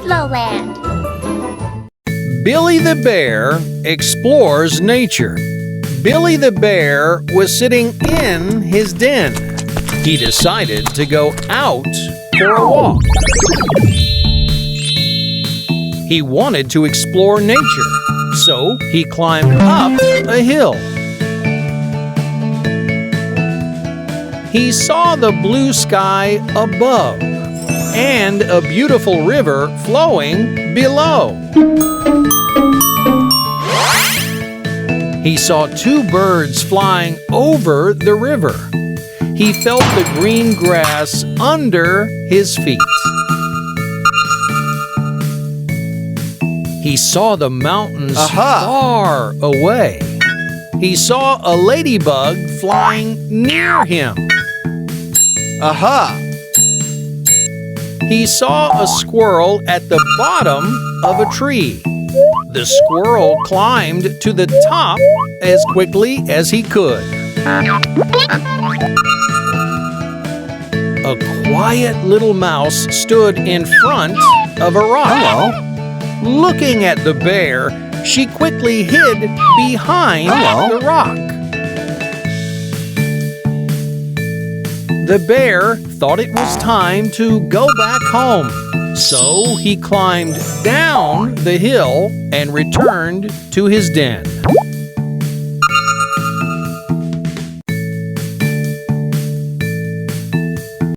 Woodlowland. Billy the Bear explores nature. Billy the Bear was sitting in his den. He decided to go out for a walk. He wanted to explore nature, so he climbed up a hill. He saw the blue sky above and a beautiful river flowing below. He saw two birds flying over the river. He felt the green grass under his feet. He saw the mountains far away. He saw a ladybug flying near him. He saw a squirrel at the bottom of a tree. The squirrel climbed to the top as quickly as he could. A quiet little mouse stood in front of a rock. Hello. Looking at the bear, she quickly hid behind the rock. The bear thought it was time to go back home, so he climbed down the hill and returned to his den.